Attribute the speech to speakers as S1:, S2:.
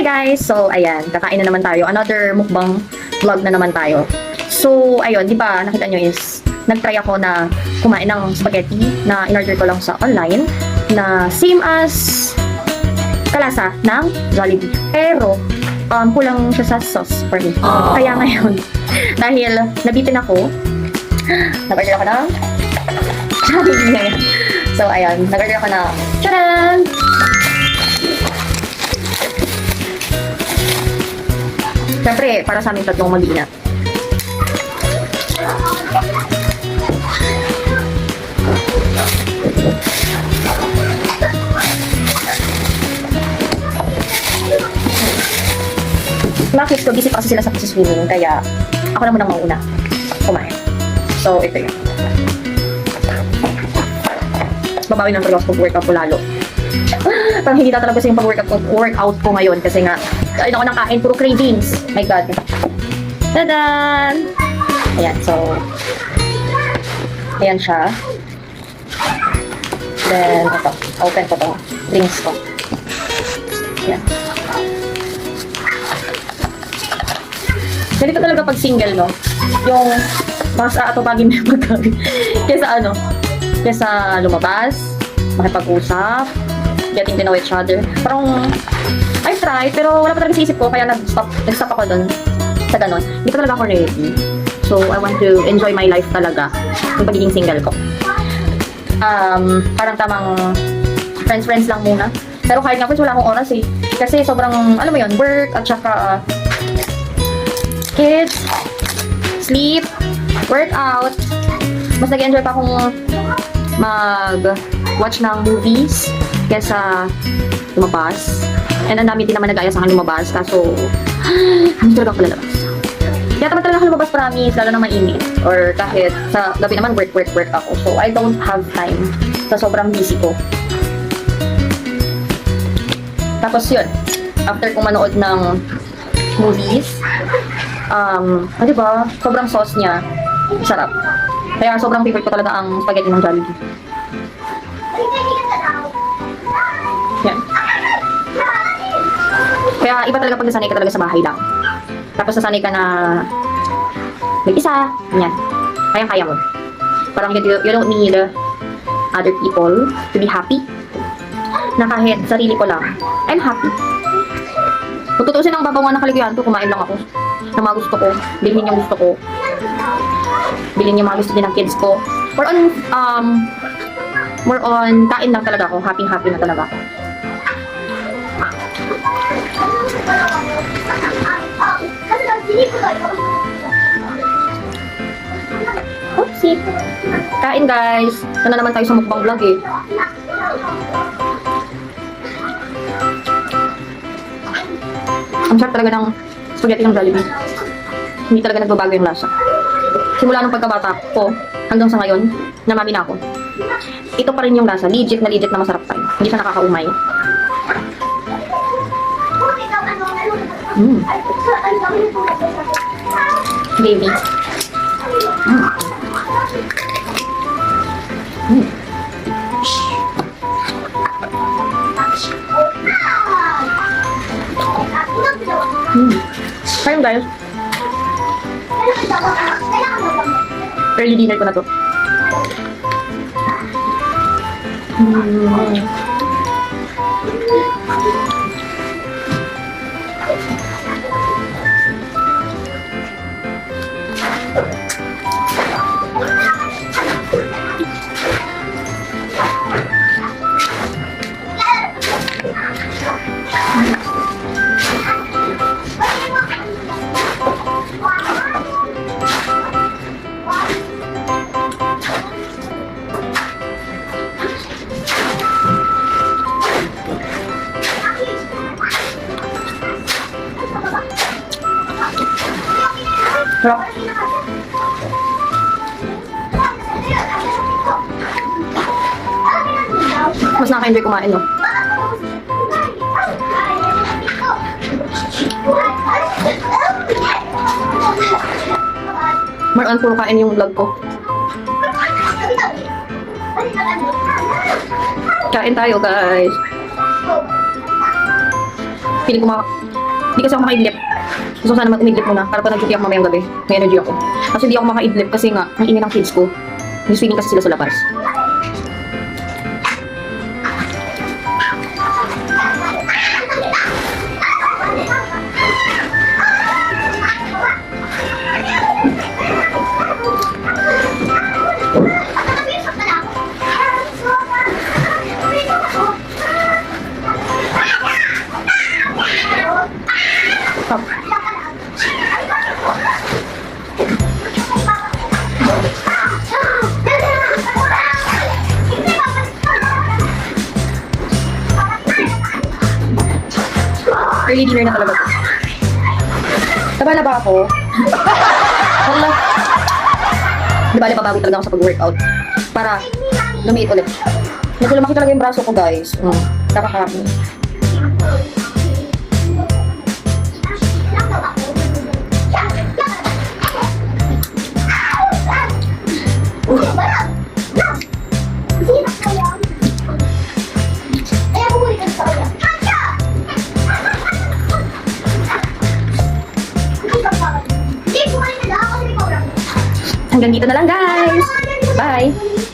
S1: guys! So, ayan, kakain na naman tayo. Another mukbang vlog na naman tayo. So, ayun, di ba, nakita nyo is, nag-try ako na kumain ng spaghetti na in-order ko lang sa online na same as kalasa ng Jollibee. Pero, kulang siya sa sauce for me. Kaya ngayon, dahil nabitin ako, nag-order ako ng Jollibee ngayon. So, ayan, nag-order ako ng charan! Siyempre, para sa aming tatlong mag-iina. Bakit ko? Busy pa kasi sila sa swimming, kaya ako na munang mauna kumain. So, ito yun. Babawi ng talaga pag-workout ko lalo. Parang hindi na talaga kasi yung pag-workout ko ngayon kasi nga, kain ako ng kain, puro cravings. My God. Tadan! Ayan, so, ayan siya. Then, ito, open ko itong drinks ko. Ayan. Ganito talaga pag single, no? Yung, mas aatupagin na yung pagkain. Kesa lumabas, makipag-usap, getting to know each other. Parang, I tried, pero wala pa talaga sa isip ko, kaya nag-stop ako dun sa ganon. Hindi pa talaga ako ready. So, I want to enjoy my life talaga, yung pagiging single ko. Parang tamang friends lang muna. Pero kahit nga friends, wala akong oras eh. Kasi sobrang, alam mo yun, work, at saka kids, sleep, workout. Mas nag-enjoy pa akong mag-watch ng movies kesa lumabas. And ang dami din naman nag-aya sa akin lumabas. Kaso, hindi talaga ako lalabas. Kaya naman talaga ako lumabas, promise, lalo na mainit. Or kahit sa gabi naman, work ako. So, I don't have time sa sobrang busy ko. Tapos yun, after kong manood ng movies, diba, sobrang sauce niya, sarap. Kaya sobrang favorite ko talaga ang spaghetti ng Jollibee. Yan. Kaya iba talaga pag nasanay ka talaga sa bahay lang. Tapos nasanay ka na mag-isa, yan. Kayang-kaya mo. Parang you don't need other people to be happy. Na kahit sarili ko lang, I'm happy. Kung tutusin ang babawan ng kaligayahan ko, kumain lang ako ng mga gusto ko, bilhin yung gusto ko, bilhin yung mga gusto din ng kids ko. More on kain lang talaga ako, happy na talaga ako. Oopsie. Kain guys. Ito na naman tayo sa mukbang vlog eh. Ang sarap talaga ng spaghetti ng Jollibee. Hindi talaga nagbabago yung lasa. Simula nung pagkabata ko hanggang sa ngayon, namami na ako. Ito pa rin yung lasa. Legit na masarap pa rin. Hindi siya nakakaumay. Baby. Kaya guys. Early dinner ko na to. Sarap. Mas nakaka-enjoy kumain, no? More on puro kain yung vlog ko. Kain tayo, guys. Feeling ko Hindi kasi ako makaidlip. Gusto ko sana mag-umidlip muna para pag nag-duty ako mamayang gabi. May energy ako. Kasi hindi ako makaidlip kasi nga, ang ingay ng kids ko. May swimming kasi sila sa labas. Early dinner na talaga to. Taba na ba ako? Hala. Di ba, babago talaga ako sa pag-workout. Para lumiit ulit. Medyo lumaki talaga yung braso ko, guys. Kakakapi. Hanggang dito na lang, guys. Bye!